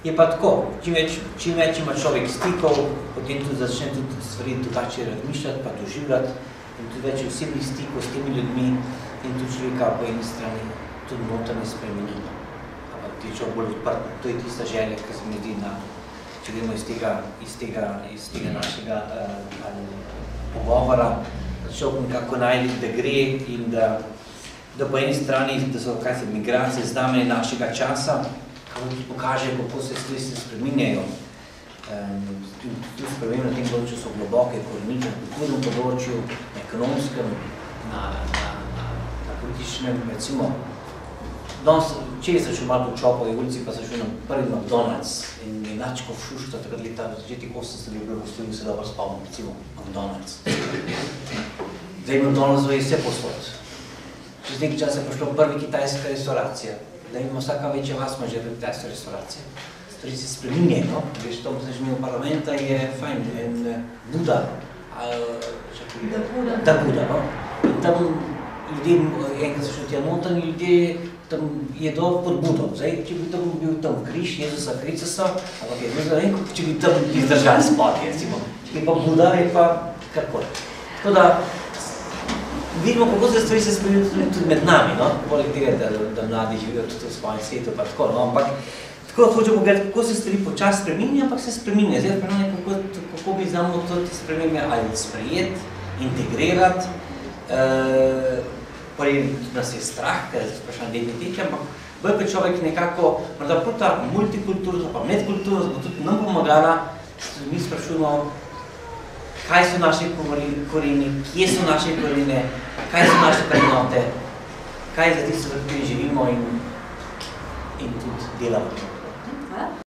je pa tako, čim več ima človek stikov, potem tudi začne tudi stvari drugače razmišljati, pa doživljati in tudi več osebnih stikov s temi ljudmi in tudi človeka po eni strani tudi notranje spremeni. Ampak ti človek bolj odprt, to je tista želja, ki se mi zdi, če gremo iz tega našega pogovora, da človek nekako najde, da gre in da po eni strani, da so migracije znamenje našega časa, kako ti pokaže, kako se stvari spreminjajo. Tudi spremembe na tem področju so globoke, korenite, na kulturnem področju, na ekonomskem, na političnem, recimo. Danes, če sem šel malo po Čopovi ulici, pa sem šel na prvi McDonald's in Načkov Šušta, takrat leta začetek 80 je bilo gostil in se dobro spomnim, recimo McDonald's. Zdaj McDonald's je vse posod. Čez nekaj časa je prišla prvi kitajska restauracija. Da imamo vsaka večja vas ima že kitajska restauracija. Stvari se spreminje, no? Veš, to sem že imel parlamenta, je fajn. In Buda. Da Buda, no? In tam ljudje, enkrat so šli tja noter, ljudje tam jedo pod Budom. Zdaj, če bi tam bil tam križ, Jezusa Kristusa, ampak je bilo enko, če bi tam izdržali spati, recimo. Če je pa Buda, je pa karkoli. Tako da, vidimo, kako se stvari se spremljajo tudi med nami, no? Poleg tega, da mladi živijo tudi v svojem svetu, pa tako, no? Ampak tako hočem pogledati, kako se stvari počas spreminja, ampak se spreminja. Zdaj, vprašanje, kako bi znamo to te spremembe ali sprejeti, integrirati. Prej nas je strah, ker je vprašanje identitete, ampak bolj pa človek nekako, morda prav ta multikulturnost, pa medkulturnost, bo tudi nam pomagala, da mi sprašujemo, kaj so naše koreni, kje so naše korene, kaj so naše vrednote, kaj je za tisto, v kateri živimo in tudi delamo.